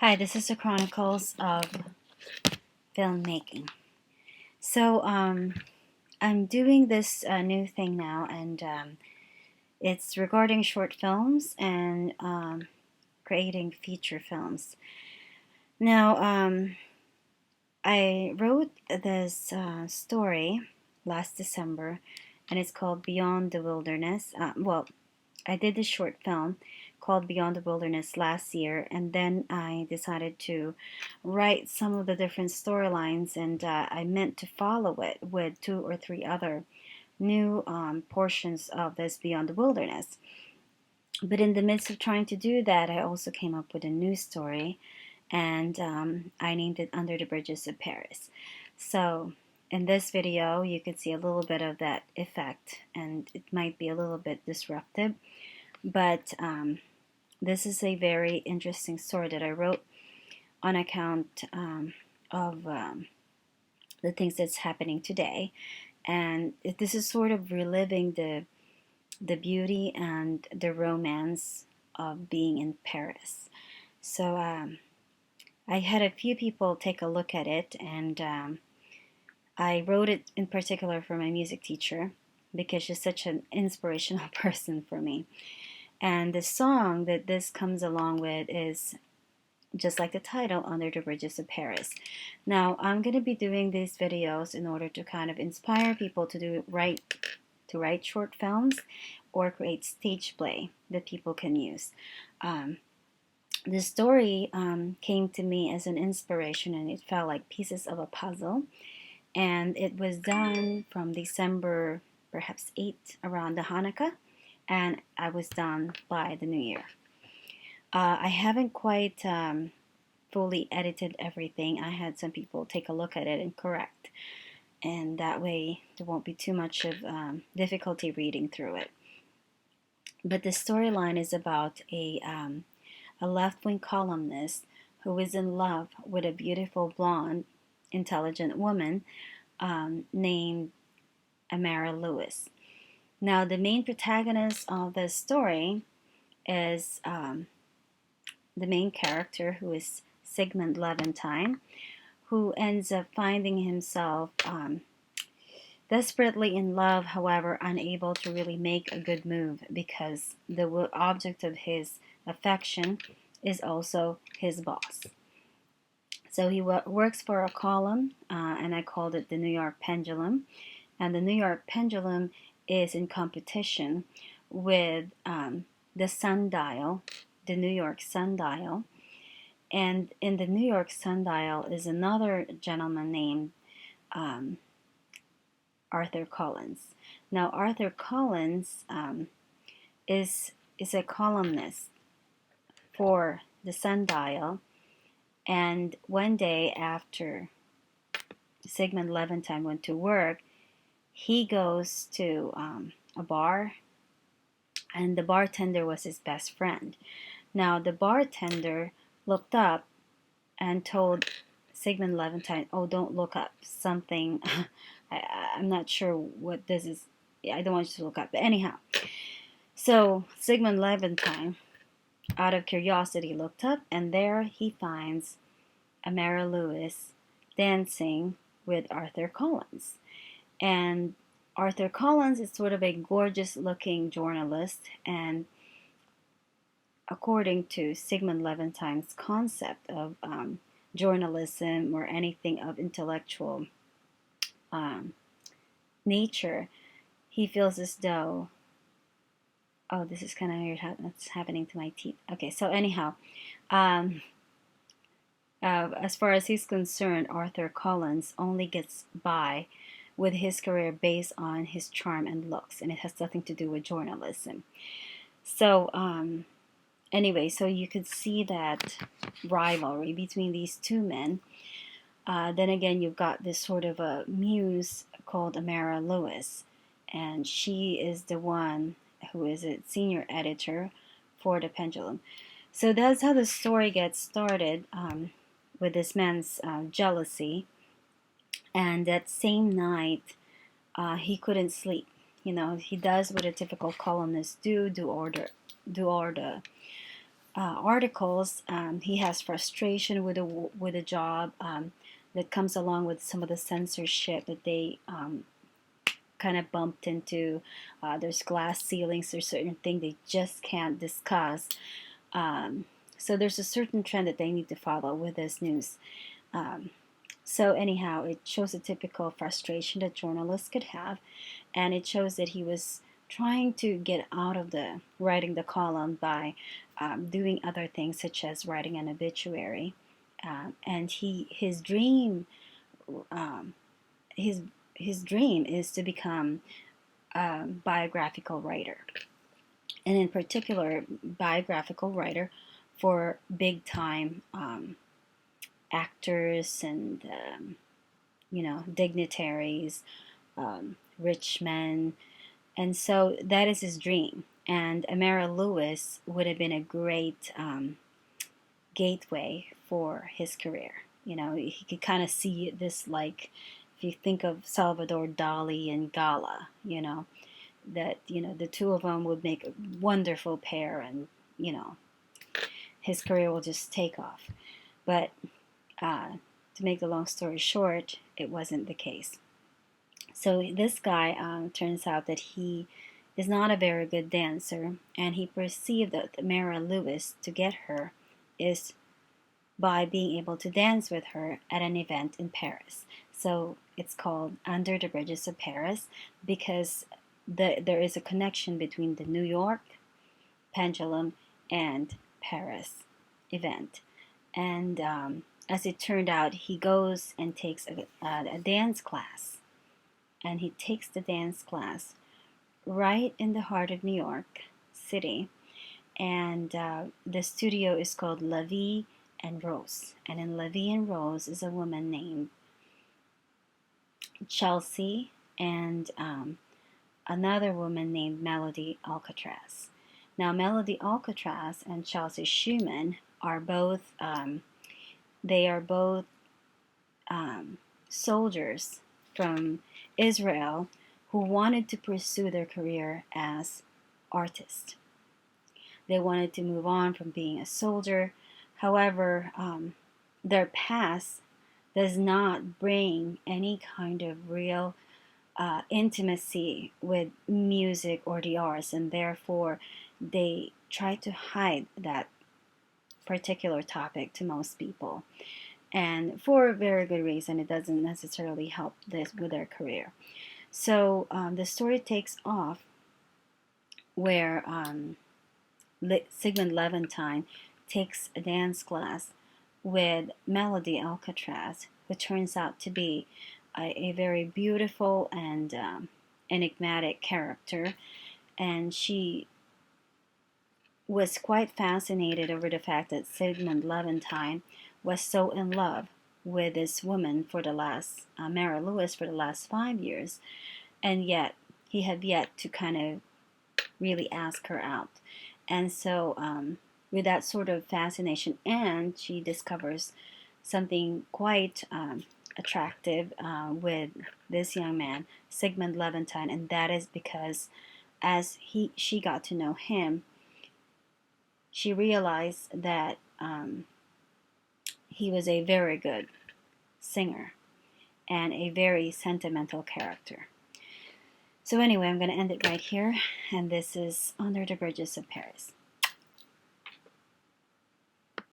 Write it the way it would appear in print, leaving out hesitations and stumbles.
Hi, this is the Chronicles of Filmmaking. I'm doing this new thing now, and it's regarding short films and creating feature films. Now, I wrote this story last December, and it's called Beyond the Wilderness. I did this short film called Beyond the Wilderness last year, and then I decided to write some of the different storylines, and I meant to follow it with two or three other new portions of this Beyond the Wilderness. But in the midst of trying to do that, I also came up with a new story, and I named it Under the Bridges of Paris. So in this video, you can see a little bit of that effect, and it might be a little bit disruptive, but this is a very interesting story that I wrote on account of the things that's happening today, and this is sort of reliving the beauty and the romance of being in Paris. So I had a few people take a look at it, and I wrote it in particular for my music teacher because she's such an inspirational person for me. And the song that this comes along with is just like the title, Under the Bridges of Paris. Now, I'm going to be doing these videos in order to kind of inspire people to write short films or create stage play that people can use. The story came to me as an inspiration, and it felt like pieces of a puzzle. And it was done from December, perhaps 8, around the Hanukkah, and I was done by the New Year. I haven't quite fully edited everything. I had some people take a look at it and correct, and that way there won't be too much of difficulty reading through it. But the storyline is about a left-wing columnist who is in love with a beautiful blonde, intelligent woman named Amara Lewis. Now, the main protagonist of the story is the main character, who is Sigmund Levantine, who ends up finding himself desperately in love, however, unable to really make a good move because the object of his affection is also his boss. So he works for a column, and I called it the New York Pendulum. And the New York Pendulum is in competition with the Sundial, the New York Sundial. And in the New York Sundial is another gentleman named Arthur Collins. Now, Arthur Collins is a columnist for the Sundial, and one day after Sigmund Levantine went to work, he goes to a bar, and the bartender was his best friend. Now, the bartender looked up and told Sigmund Levantine, "Oh, don't look up something." I'm not sure what this is. I don't want you to look up. But anyhow, so Sigmund Levantine, out of curiosity, looked up, and there he finds Amara Lewis dancing with Arthur Collins. And Arthur Collins is sort of a gorgeous looking journalist, and according to Sigmund Levantine's concept of journalism or anything of intellectual nature, he feels as though, oh, this is kind of weird how that's happening to my teeth. Okay, so anyhow, as far as he's concerned, Arthur Collins only gets by with his career based on his charm and looks, and it has nothing to do with journalism. So, anyway, so you could see that rivalry between these two men. Then again, you've got this sort of a muse called Amara Lewis, and she is the one who is a senior editor for the Pendulum. So that's how the story gets started, with this man's jealousy. And that same night, he couldn't sleep. You know, he does what a typical columnist do all the articles, he has frustration with a job that comes along with some of the censorship that they kind of bumped into. There's glass ceilings. There's certain things they just can't discuss. Um, so there's a certain trend that they need to follow with this news. Um, so anyhow, it shows a typical frustration that journalists could have, and it shows that he was trying to get out of the writing the column by doing other things such as writing an obituary. And his dream um, his his dream is to become a biographical writer, and in particular, biographical writer for big time actors and dignitaries, rich men, and so that is his dream. And Amara Lewis would have been a great gateway for his career. He could kind of see this, like if you think of Salvador Dali and Gala, that the two of them would make a wonderful pair, and his career will just take off. But to make the long story short, it wasn't the case. So this guy turns out that he is not a very good dancer, and he perceived that Mara Lewis, to get her, is by being able to dance with her at an event in Paris. So it's called Under the Bridges of Paris because there is a connection between the New York Pendulum and Paris event. And as it turned out, he goes and takes a dance class. And he takes the dance class right in the heart of New York City. And the studio is called La Vie and Rose. And in La Vie and Rose is a woman named Chelsea and another woman named Melody Alcatraz. Now, Melody Alcatraz and Chelsea Schumann are both soldiers from Israel who wanted to pursue their career as artists. They wanted to move on from being a soldier. However, their past does not bring any kind of real intimacy with music or the arts, and therefore they try to hide that particular topic to most people. And for a very good reason, it doesn't necessarily help this with their career. So the story takes off where Sigmund Levantine takes a dance class with Melody Alcatraz, who turns out to be a very beautiful and enigmatic character. And she was quite fascinated over the fact that Sigmund Levantine was so in love with this woman for the last, Mara Lewis, for the last 5 years, and yet he had yet to kind of really ask her out. And so, with that sort of fascination, and she discovers something quite attractive with this young man, Sigmund Levantine, and that is because as she got to know him, she realized that he was a very good singer and a very sentimental character. So anyway, I'm going to end it right here, and this is Under the Bridges of Paris.